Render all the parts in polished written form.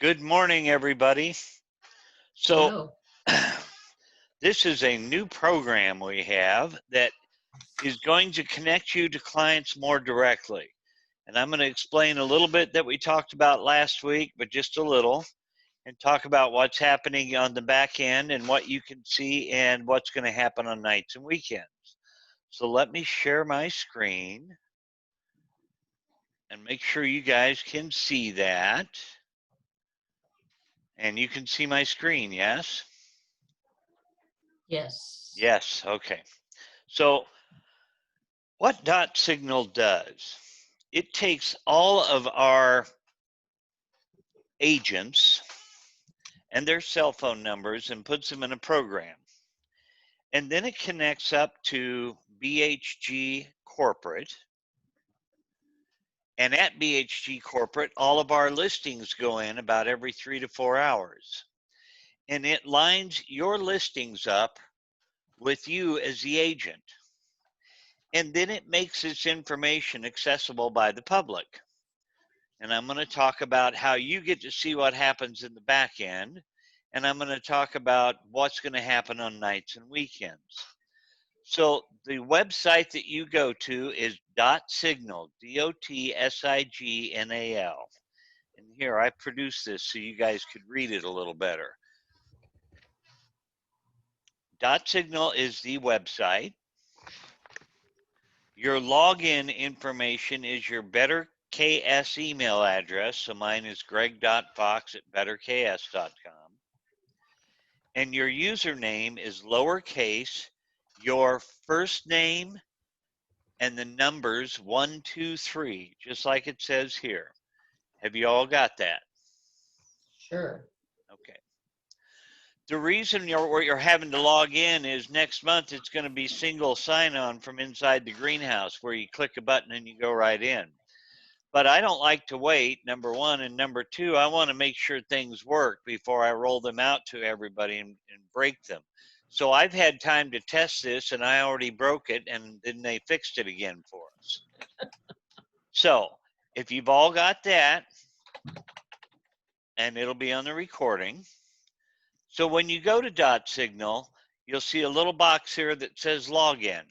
Good morning, everybody. So, Hello. this is a new program we have that is going to connect you to clients more directly. And I'm going to explain a little bit that we talked about last week, but just a little, and talk about what's happening on the back end and what you can see and what's going to happen on nights and weekends. So, let me share my screen and make sure you guys can see that. And you can see my screen, yes? Yes. Yes, okay. So what Dotsignal does, it takes all of our agents and their cell phone numbers and puts them in a program. And then it connects up to BHG Corporate. And at BHG Corporate, all of our listings go in about every 3 to 4 hours. And it lines your listings up with you as the agent. And then it makes this information accessible by the public. And I'm going to talk about how you get to see what happens in the back end. And I'm going to talk about what's going to happen on nights and weekends. So the website that you go to is Dotsignal, Dotsignal. And here, I produced this so you guys could read it a little better. Dotsignal is the website. Your login information is your BetterKS email address. So mine is greg.fox@betterks.com. And your username is lowercase, your first name, and the numbers 1, 2, 3, just like it says here. Have you all got that? Sure. Okay. The reason you're having to log in is next month it's going to be single sign-on from inside the greenhouse where you click a button and you go right in. But I don't like to wait, number one, and number two, I want to make sure things work before I roll them out to everybody and break them. So I've had time to test this, and I already broke it, and then they fixed it again for us. So if you've all got that, and it'll be on the recording. So when you go to Dotsignal, you'll see a little box here that says login.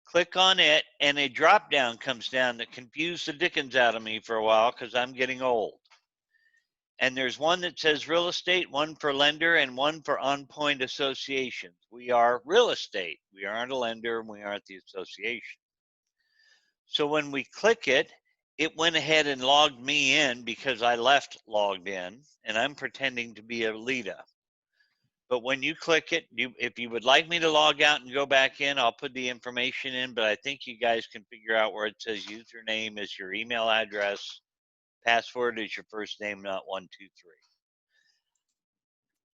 Click on it, and a drop down comes down that confused the dickens out of me for a while because I'm getting old. And there's one that says real estate, one for lender, and one for on-point associations. We are real estate. We aren't a lender, and we aren't the association. So when we click it, it went ahead and logged me in because I left logged in, and I'm pretending to be Alita. But when you click it, if you would like me to log out and go back in, I'll put the information in, but I think you guys can figure out where it says username is your email address, password is your first name, not 1, 2, 3.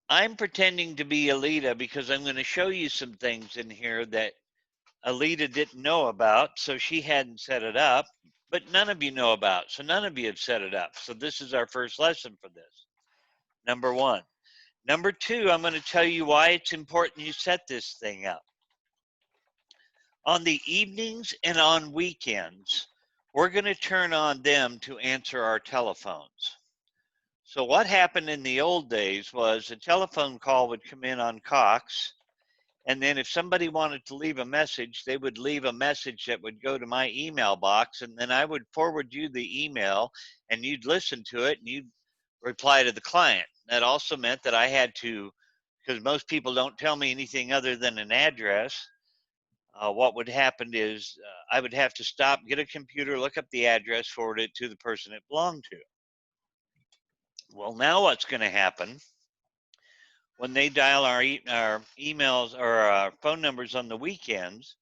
I'm pretending to be Alita because I'm going to show you some things in here that Alita didn't know about, so she hadn't set it up, but none of you know about, so none of you have set it up. So this is our first lesson for this, number one. Number two, I'm going to tell you why it's important you set this thing up. On the evenings and on weekends, we're going to turn on them to answer our telephones. So what happened in the old days was a telephone call would come in on Cox, and then if somebody wanted to leave a message, they would leave a message that would go to my email box, and then I would forward you the email, and you'd listen to it, and you'd reply to the client. That also meant that I had to, because most people don't tell me anything other than an address, what would happen is I would have to stop, get a computer, look up the address, forward it to the person it belonged to. Well, now what's going to happen when they dial our emails or our phone numbers on the weekends,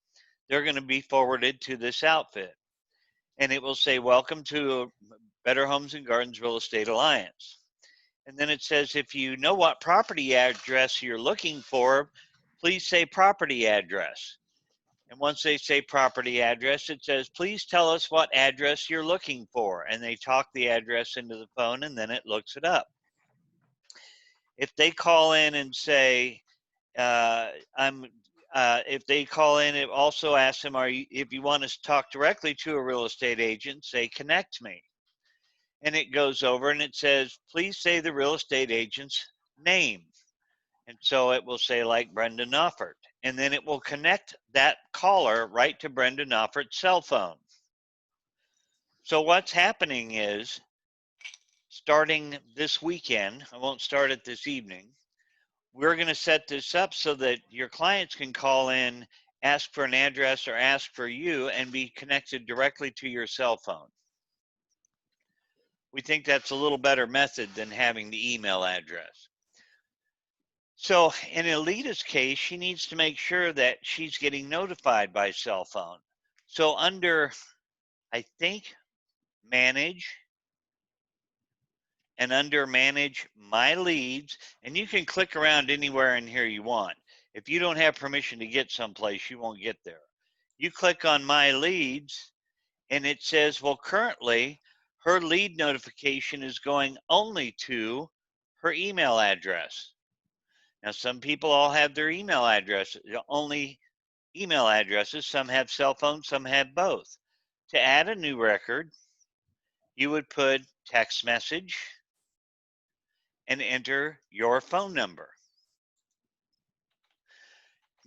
they're going to be forwarded to this outfit. And it will say, welcome to Better Homes and Gardens Real Estate Alliance. And then it says, if you know what property address you're looking for, please say property address. And once they say property address, it says, please tell us what address you're looking for. And they talk the address into the phone, and then it looks it up. If they call in and say, if they call in, it also asks them, if you want to talk directly to a real estate agent, say, connect me. and it goes over and it says, please say the real estate agent's name. And so it will say like Brenda Noffert, and then it will connect that caller right to Brenda Noffert's cell phone. So what's happening is, starting this weekend, I won't start it this evening, we're going to set this up so that your clients can call in, ask for an address or ask for you, and be connected directly to your cell phone. We think that's a little better method than having the email address. So in Alita's case, she needs to make sure that she's getting notified by cell phone. So under, I think, manage, and under manage my leads, and you can click around anywhere in here you want. If you don't have permission to get someplace, you won't get there. You click on my leads and it says, well, currently her lead notification is going only to her email address. Now, some people all have their email address, only email addresses. Some have cell phones, some have both. To add a new record, you would put text message and enter your phone number.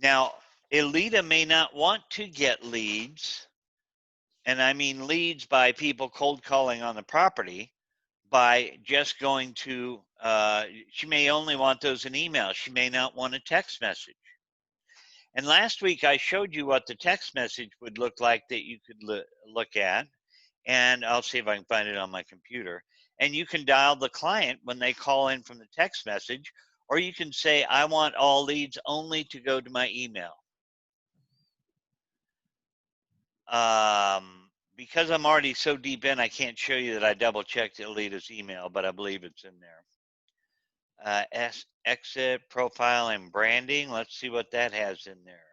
Now, Alita may not want to get leads, and I mean leads by people cold calling on the property, by just going to, she may only want those in email. She may not want a text message. And last week I showed you what the text message would look like that you could look at. And I'll see if I can find it on my computer. And you can dial the client when they call in from the text message, or you can say, I want all leads only to go to my email. Because I'm already so deep in, I can't show you that I double checked Alita's email, but I believe it's in there. Exit, profile, and branding. Let's see what that has in there.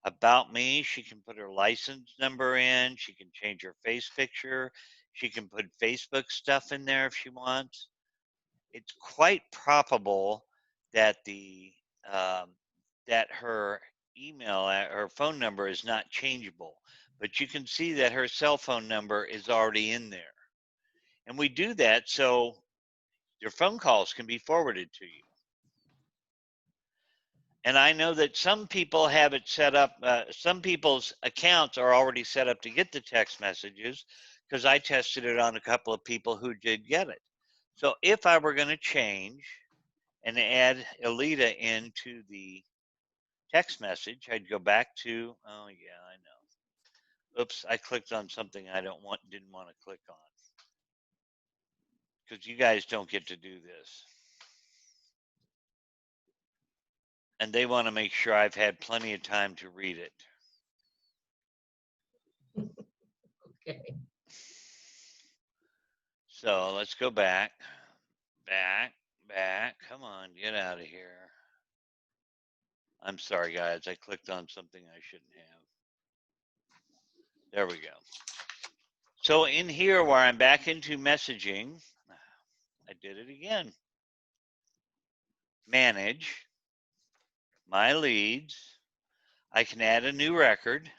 About me, she can put her license number in. She can change her face picture. She can put Facebook stuff in there if she wants. It's quite probable that that her email, her phone number is not changeable, but you can see that her cell phone number is already in there. And we do that so your phone calls can be forwarded to you. And I know that some people have it set up, some people's accounts are already set up to get the text messages, because I tested it on a couple of people who did get it. So if I were going to change and add Alita into the text message, I'd go back to, oh yeah, I know. Oops, I clicked on something I didn't want to click on. Because you guys don't get to do this. And they want to make sure I've had plenty of time to read it. Okay. So let's go back. Back. Come on, get out of here. I'm sorry, guys. I clicked on something I shouldn't have. There we go. So in here where I'm back into messaging, I did it again. Manage my leads. I can add a new record.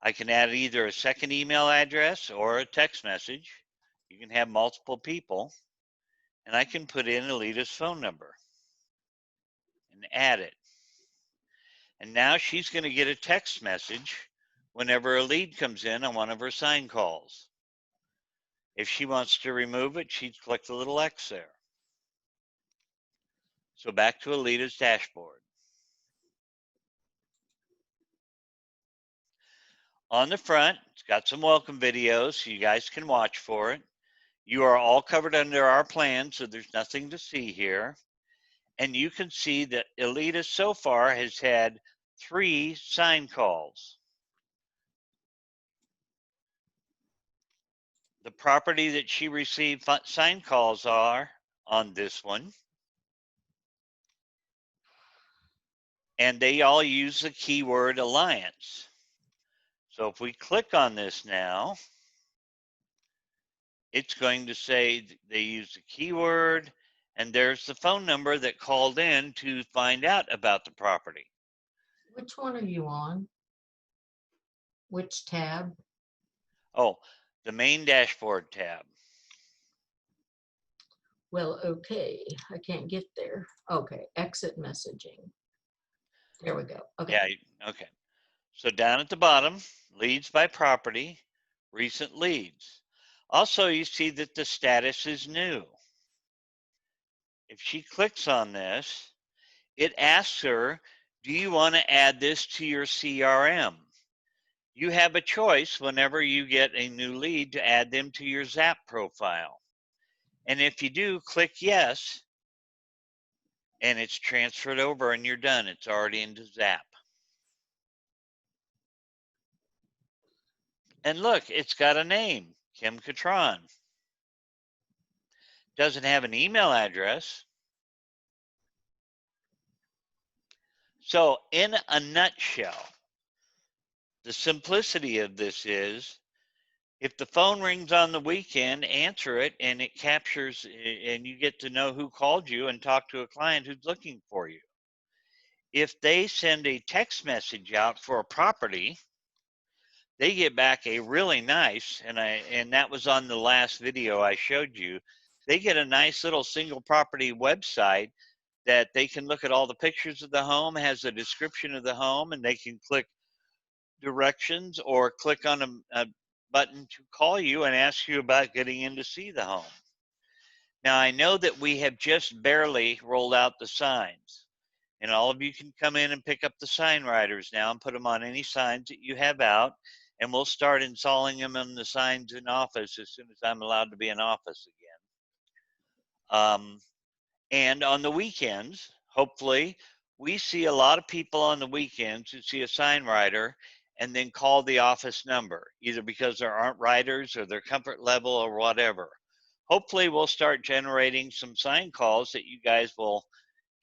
I can add either a second email address or a text message. You can have multiple people. And I can put in Alita's phone number and add it. And now she's going to get a text message whenever a lead comes in on one of her sign calls. If she wants to remove it, she'd click the little X there. So back to Alita's dashboard. On the front, it's got some welcome videos so you guys can watch for it. You are all covered under our plan, so there's nothing to see here. And you can see that Alita so far has had 3 sign calls. The property that she received sign calls are on this one. And they all use the keyword alliance. So if we click on this now, it's going to say they use the keyword, and there's the phone number that called in to find out about the property. Which one are you on? Which tab? Oh, the main dashboard tab. Well, okay, I can't get there. Okay, exit messaging. There we go. Okay. Yeah, okay. So down at the bottom, leads by property, recent leads. Also, you see that the status is new. If she clicks on this, it asks her, do you want to add this to your CRM? You have a choice whenever you get a new lead to add them to your Zap profile. And if you do, click yes, and it's transferred over and you're done. It's already into Zap. And look, it's got a name, Kim Catron. Doesn't have an email address. So in a nutshell, the simplicity of this is if the phone rings on the weekend, answer it and it captures and you get to know who called you and talk to a client who's looking for you. If they send a text message out for a property, they get back a really nice, and that was on the last video I showed you, they get a nice little single property website that they can look at all the pictures of the home, has a description of the home, and they can click directions or click on a button to call you and ask you about getting in to see the home. Now, I know that we have just barely rolled out the signs, and all of you can come in and pick up the sign writers now and put them on any signs that you have out, and we'll start installing them on the signs in office as soon as I'm allowed to be in office again. And on the weekends, hopefully, we see a lot of people on the weekends who see a sign writer and then call the office number, either because there aren't writers or their comfort level or whatever. Hopefully, we'll start generating some sign calls that you guys will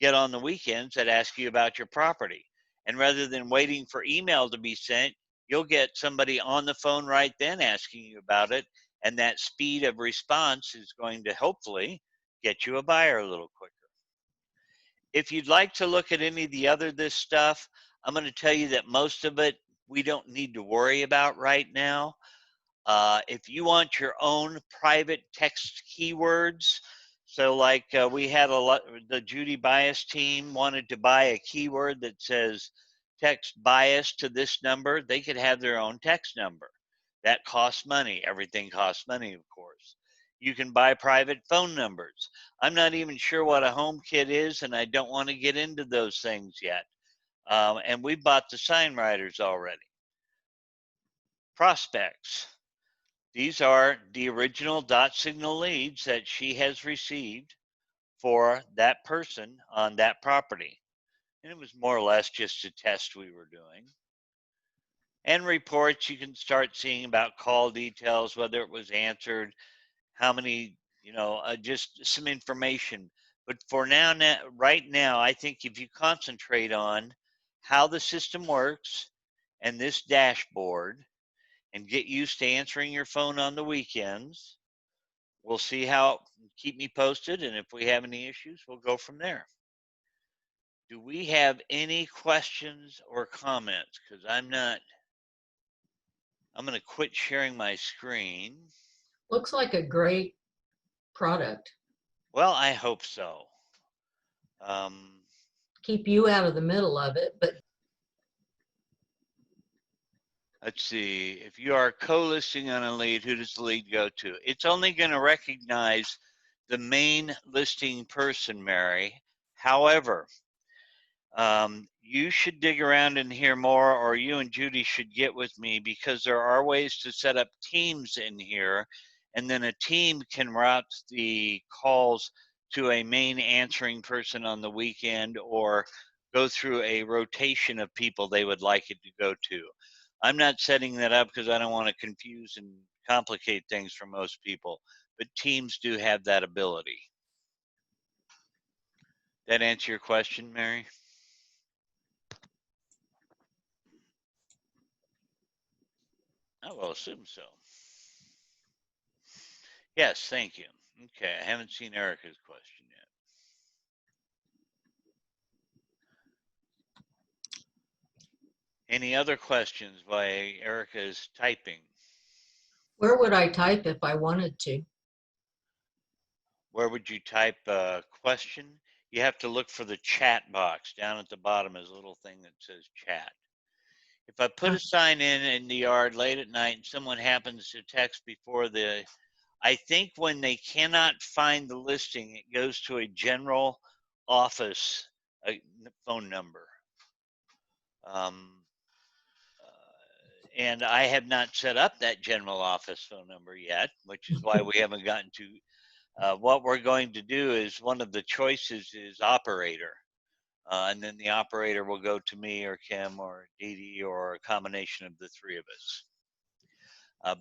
get on the weekends that ask you about your property. And rather than waiting for email to be sent, you'll get somebody on the phone right then asking you about it. And that speed of response is going to hopefully get you a buyer a little quicker. If you'd like to look at any of the other this stuff, I'm going to tell you that most of it we don't need to worry about right now. If you want your own private text keywords, so like we had a lot, the Judy Bias team wanted to buy a keyword that says text bias to this number, they could have their own text number. That costs money. Everything costs money, of course. You can buy private phone numbers. I'm not even sure what a home kit is, and I don't want to get into those things yet. And we bought the sign writers already. Prospects. These are the original Dotsignal leads that she has received for that person on that property. And it was more or less just a test we were doing. And reports you can start seeing about call details, whether it was answered, how many, just some information. But for now, right now, I think if you concentrate on how the system works and this dashboard and get used to answering your phone on the weekends, we'll see how, keep me posted. And if we have any issues, we'll go from there. Do we have any questions or comments? Because I'm going to quit sharing my screen. Looks like a great product. Well, I hope so. Keep you out of the middle of it, but Let's see. If you are co-listing on a lead, who does the lead go to? It's only going to recognize the main listing person, Mary. However, you should dig around and hear more, or you and Judy should get with me, because there are ways to set up teams in here, and then a team can route the calls to a main answering person on the weekend, or go through a rotation of people they would like it to go to. I'm not setting that up because I don't want to confuse and complicate things for most people, but teams do have that ability. That answer your question, Mary? I will assume so. Yes, thank you. Okay, I haven't seen Erica's question yet. Any other questions while Erica is typing? where would I type if I wanted to? Where would you type a question? You have to look for the chat box. Down at the bottom is a little thing that says chat. If I put Uh, a sign in the yard late at night and someone happens to text before I think when they cannot find the listing, it goes to a general office phone number. Um, and I have not set up that general office phone number yet, which is why we haven't gotten to. What we're going to do is one of the choices is operator. And then the operator will go to me or Kim or Dee Dee or a combination of the three of us.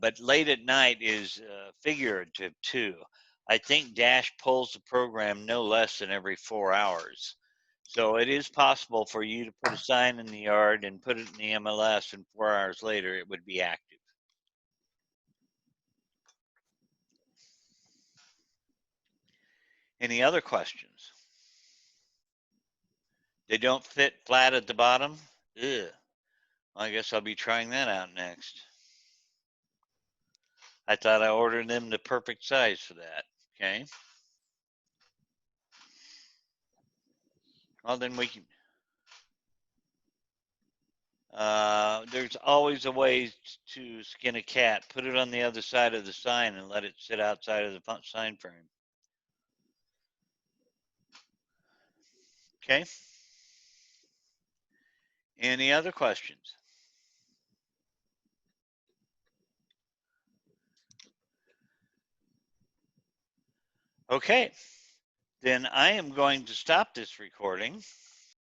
But late at night is figurative too. I think Dash pulls the program no less than every 4 hours. So it is possible for you to put a sign in the yard and put it in the MLS, and 4 hours later it would be active. Any other questions? They don't fit flat at the bottom? Ugh. I guess I'll be trying that out next. I thought I ordered them the perfect size for that. Okay. Well, then we can. There's always a way to skin a cat. Put it on the other side of the sign and let it sit outside of the sign frame. Okay. Any other questions? Okay. Then I am going to stop this recording.